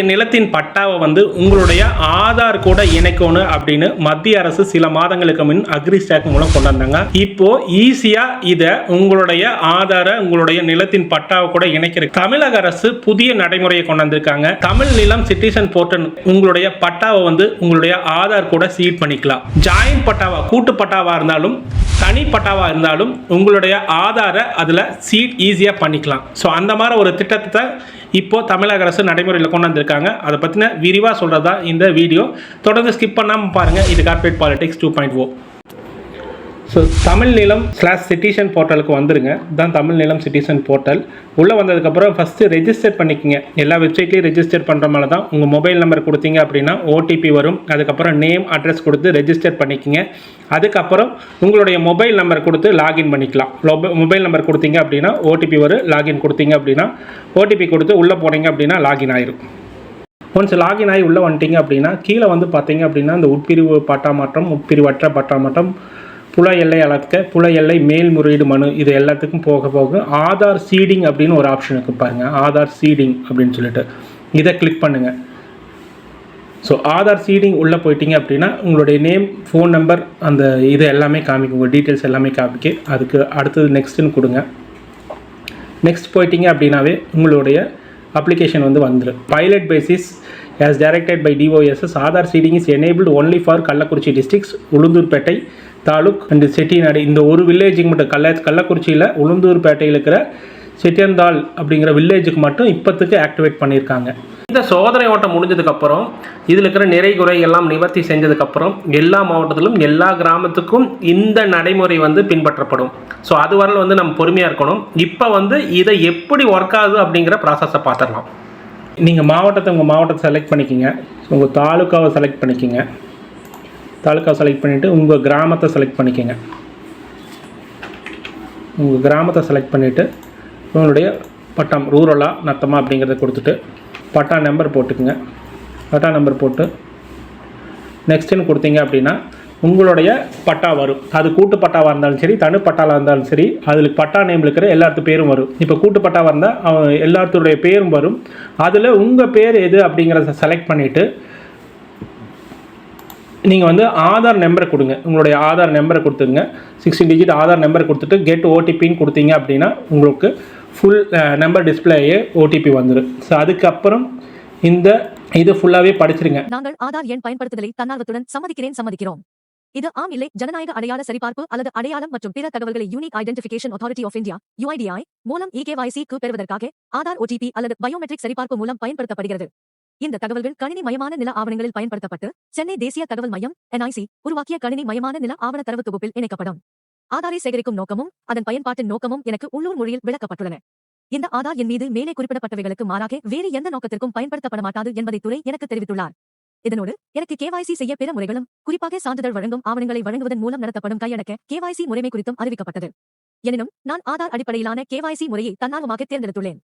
நிலத்தின் பட்டாவை வந்து உங்களுடைய ஆதார் கூட இணைக்கணும் அப்படின்னு மத்திய அரசு சில மாதங்களுக்கு முன் அக்ரிஸ்டாக் மூலம் கொண்டு வந்தாங்க. இப்போ ஈஸியா இத உங்களுடைய ஆதார உங்களுடைய நிலத்தின் பட்டாவை கூட இணைக்கிற தமிழக அரசு புதிய நடைமுறையை கொண்டு வந்திருக்காங்க. தமிழ் நிலம் சிட்டிசன் போர்ட்டல் உங்களுடைய பட்டாவை வந்து உங்களுடைய ஆதார் கூட சீட் பண்ணிக்கலாம். ஜாயின்ட் பட்டாவா கூட்டு பட்டாவா இருந்தாலும் தனி பட்டாவா இருந்தாலும் உங்களுடைய ஆதார அதுல சீட் ஈஸியா பண்ணிக்கலாம். ஸோ அந்த மாதிரி ஒரு திட்டத்தை இப்போ தமிழக அரசு நடைமுறையில் கொண்டு வந்திருக்காங்க. அதை பற்றின விரிவாக சொல்கிறதா இந்த வீடியோ. தொடர்ந்து ஸ்கிப் பண்ணாமல் பாருங்கள். இது கார்ப்பரேட் பாலிடிக்ஸ் 2.0. ஸோ தமிழ் நிலம் /சிட்டிசன் போர்ட்டலுக்கு வந்துருங்க. இதுதான் தமிழ் நிலம் சிட்டிசன் போர்ட்டல். உள்ளே வந்ததுக்கப்புறம் ஃபஸ்ட்டு ரெஜிஸ்டர் பண்ணிக்கோங்க. எல்லா வெப்சைட்லேயும் ரெஜிஸ்டர் பண்ணுற மாதிரி தான். உங்கள் மொபைல் நம்பர் கொடுத்தீங்க அப்படின்னா ஓடிபி வரும். அதுக்கப்புறம் நேம் அட்ரஸ் கொடுத்து ரெஜிஸ்டர் பண்ணிக்கோங்க. அதுக்கப்புறம் உங்களுடைய மொபைல் நம்பர் கொடுத்து லாகின் பண்ணிக்கலாம். மொபைல் நம்பர் கொடுத்தீங்க அப்படின்னா ஓடிபி வரும். லாகின் கொடுத்தீங்க அப்படின்னா ஓடிபி கொடுத்து உள்ளே போனீங்க அப்படின்னா லாகின் ஆயிரும். ஒன்ஸ் லாகின் ஆகி உள்ளே வந்துட்டீங்க அப்படின்னா கீழே வந்து பார்த்தீங்க அப்படின்னா இந்த உட்பிரிவு பட்டா மாற்றம், உட்பிரிவற்ற பட்டா மாற்றம், புல எல்லை அளக்க, புல எல்லை மேல்முறையீடு மனு, இது எல்லாத்துக்கும் போக போக ஆதார் சீடிங் அப்படின்னு ஒரு ஆப்ஷன் இருக்குது பாருங்கள். ஆதார் சீடிங் அப்படின்னு சொல்லிட்டு இதை கிளிக் பண்ணுங்கள். ஸோ ஆதார் சீடிங் உள்ளே போயிட்டீங்க அப்படின்னா உங்களுடைய நேம், ஃபோன் நம்பர், அந்த இது எல்லாமே காமிக்கும். உங்கள் டீட்டெயில்ஸ் எல்லாமே காமிக்க. அதுக்கு அடுத்தது நெக்ஸ்ட்டுன்னு கொடுங்க. நெக்ஸ்ட் போயிட்டீங்க அப்படின்னாவே உங்களுடைய அப்ளிகேஷன் வந்து வந்துடும். Pilot basis as directed by DOSS, Aadhaar seeding is enabled only for Kallakurichi districts, Ulundurpettai taluk and Chettinad. இந்த ஒரு வில்லேஜுக்கு மட்டும் கள்ளக்குறிச்சியில் உளுந்தூர்பேட்டையில் இருக்கிற செட்டியந்தாள் அப்படிங்கிற வில்லேஜுக்கு மட்டும் இப்போத்துக்கு ஆக்டிவேட் பண்ணியிருக்காங்க. இந்த சோதனை ஓட்டம் முடிஞ்சதுக்கப்புறம் இதில் இருக்கிற நிறை குறை எல்லாம் நிவர்த்தி செஞ்சதுக்கப்புறம் எல்லா மாவட்டத்திலும் எல்லா கிராமத்துக்கும் இந்த நடைமுறை வந்து பின்பற்றப்படும். ஸோ அது வரல வந்து நம்ம பொறுமையாக இருக்கணும். இப்போ வந்து இதை எப்படி ஒர்க் ஆகுது அப்படிங்கிற ப்ராசஸை பார்த்துடலாம். நீங்கள் உங்கள் மாவட்டத்தை செலக்ட் பண்ணிக்கோங்க. உங்கள் தாலுக்காவை செலக்ட் பண்ணிக்கோங்க. தாலுக்காவை செலக்ட் பண்ணிவிட்டு உங்கள் கிராமத்தை செலக்ட் பண்ணிக்கோங்க. உங்கள் கிராமத்தை செலக்ட் பண்ணிவிட்டு உங்களுடைய பட்டம் ரூரலா நத்தமா அப்படிங்கிறத கொடுத்துட்டு பட்டா நம்பர் போட்டுக்குங்க. பட்டா நம்பர் போட்டு நெக்ஸ்ட்டுன்னு கொடுத்தீங்க அப்படின்னா உங்களுடைய பட்டா வரும். அது கூட்டு பட்டாவாக இருந்தாலும் சரி, தனி பட்டாவாக இருந்தாலும் சரி, அதில் பட்டா நேம் இருக்கிற எல்லாத்து பேரும் வரும். இப்போ கூட்டு பட்டாவாக இருந்தால் எல்லாத்துடைய பேரும் வரும். அதில் உங்கள் பேர் எது அப்படிங்கிறத செலக்ட் பண்ணிவிட்டு நீங்கள் வந்து ஆதார் நம்பரை கொடுங்க. உங்களுடைய ஆதார் நம்பரை கொடுத்துங்க. 16 டிஜிட் ஆதார் நம்பர் கொடுத்துட்டு கெட் ஓடிபின்னு கொடுத்தீங்க அப்படின்னா உங்களுக்கு ஃபுல் நம்பர் டிஸ்பிளேயே ஓடிபி வந்துடும். ஸோ அதுக்கப்புறம் இந்த இது ஃபுல்லாகவே படிச்சிருங்க. நாங்கள் ஆதார் எண் பயன்படுத்துதலை தன்னார்வத்துடன் சம்மதிக்கிறோம். இது ஆம் இல்லை ஜனநாயக அடையாள சரிபார்ப்பு அல்லது அடையாளம் மற்றும் பிற தகவல்களை unique identification authority of India UIDAI மூலம் EKYC-க்கு பெறுவதற்காக ஆதார் OTP அல்லது பயோமெட்ரிக் சரிபார்ப்பு மூலம் பயன்படுத்தப்படுகிறது. இந்த தகவல்கள் கணினி மயமான நில ஆவணங்களில் பயன்படுத்தப்பட்டு சென்னை தேசிய தகவல் மையம் NIC உருவாக்கிய கணினி மயமான நில ஆவண தரவு தொகுப்பில் இணைக்கப்படும். ஆதாரை சேகரிக்கும் நோக்கமும் அதன் பயன்பாட்டின் நோக்கமும் எனக்கு உள்ளூர் மொழியில் விளக்கப்பட்டுள்ளன. இந்த ஆதார் என் மீது மேலே குறிப்பிடப்பட்டவைகளுக்கு மாறாக வேறு எந்த நோக்கத்திற்கும் பயன்படுத்தப்பட மாட்டாது என்பதை துறை எனக்கு தெரிவித்துள்ளார். இதனோடு எனக்கு KYC செய்ய பிற முறைகளும், குறிப்பாக சான்றிதழ் வழங்கும் ஆவணங்களை வழங்குவதன் மூலம் நடத்தப்படும் கையடக்க KYC முறைமை குறித்தும் அறிவிக்கப்பட்டது. எனினும் நான் ஆதார் அடிப்படையிலான KYC முறையை தன்னார்வமாக தேர்ந்தெடுத்துள்ளேன்.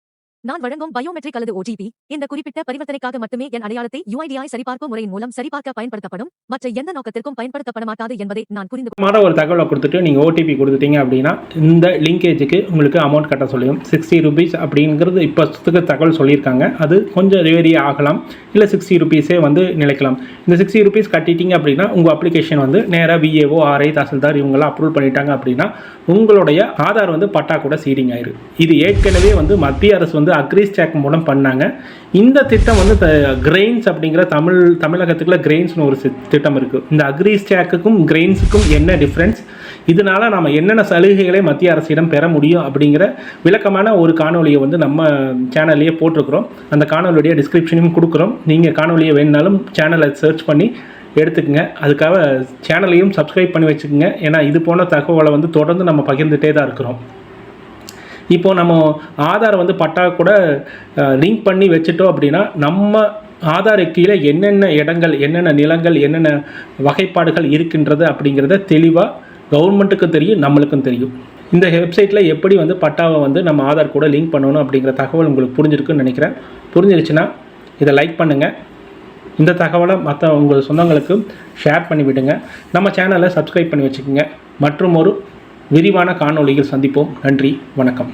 நான் வழங்கும் பயோமெட்ரிக் அல்லது OTP இந்த குறிப்பிட்ட பரிவர்த்தனைக்காக மட்டுமே என் அடையாளத்தை UIDAI சரிபார்ப்பு முறையின் மூலம் சரிபார்க்க பயன்படுத்தப்படும். மற்ற எந்த நோக்கத்திற்கும் பயன்படுத்தப்பட மாட்டாது என்பதை நான் புரிந்து ஒரு தகவலை கொடுத்துட்டு நீங்கள் OTP கொடுத்துட்டீங்க அப்படின்னா இந்த லிங்கேஜுக்கு உங்களுக்கு அமௌண்ட் கட்ட சொல்லியும் 60 ரூபீஸ் அப்படிங்கிறது இப்போத்துக்கு தகவல் சொல்லியிருக்காங்க. அது கொஞ்சம் வேரி ஆகலாம், இல்லை 60 ரூபீஸே வந்து நிலைக்கலாம். இந்த 60 ரூபீஸ் கட்டிட்டீங்க அப்படின்னா உங்கள் அப்ளிகேஷன் வந்து நேராக VAO, RI, தாசில்தார் இவங்களாம் அப்ரூவல் பண்ணிட்டாங்க அப்படின்னா உங்களுடைய ஆதார் வந்து பட்டா கூட சீடிங் ஆயிரு. இது ஏற்கனவே வந்து மத்திய அரசு வந்து அக்ரிஸ்டாக் மூலம் பண்ணாங்க. இந்த திட்டம் வந்து கிரெயின்ஸ் அப்படிங்கிற தமிழகத்துக்குள்ள கிரெயின்ஸ்னு ஒரு திட்டம் இருக்குது. இந்த அக்ரிஸ்டாக்குக்கும் கிரெயின்ஸுக்கும் என்ன டிஃப்ரென்ஸ், இதனால நம்ம என்னென்ன சலுகைகளை மத்திய அரசிடம் பெற முடியும் அப்படிங்கிற விளக்கமான ஒரு காணொலியை வந்து நம்ம சேனல்லையே போட்டிருக்கிறோம். அந்த காணொலியுடைய டிஸ்கிரிப்ஷனையும் கொடுக்குறோம். நீங்கள் காணொலியை வேணுனாலும் சேனலை சர்ச் பண்ணி எடுத்துக்கங்க. அதுக்காக சேனலையும் சப்ஸ்கிரைப் பண்ணி வச்சுக்கோங்க. ஏன்னா இது போன தகவலை வந்து தொடர்ந்து நம்ம பகிர்ந்துகிட்டே தான் இருக்கிறோம். இப்போது நம்ம ஆதார் வந்து பட்டா கூட லிங்க் பண்ணி வச்சுட்டோம் அப்படின்னா நம்ம ஆதார் கீழே என்னென்ன இடங்கள், என்னென்ன நிலங்கள், என்னென்ன வகைப்பாடுகள் இருக்கின்றது அப்படிங்கிறத தெளிவாக கவர்மெண்ட்டுக்கும் தெரியும், நம்மளுக்கும் தெரியும். இந்த வெப்சைட்டில் எப்படி வந்து பட்டாவை வந்து நம்ம ஆதார் கூட லிங்க் பண்ணணும் அப்படிங்கிற தகவல் உங்களுக்கு புரிஞ்சிருக்குன்னு நினைக்கிறேன். புரிஞ்சிருச்சுன்னா இதை லைக் பண்ணுங்கள். இந்த தகவலை மற்ற உங்கள் சொந்தங்களுக்கு ஷேர் பண்ணி விடுங்க. நம்ம சேனலை சப்ஸ்கிரைப் பண்ணி வச்சுக்கோங்க. மற்றும் ஒரு விரிவான காணொளியில் சந்திப்போம். நன்றி, வணக்கம்.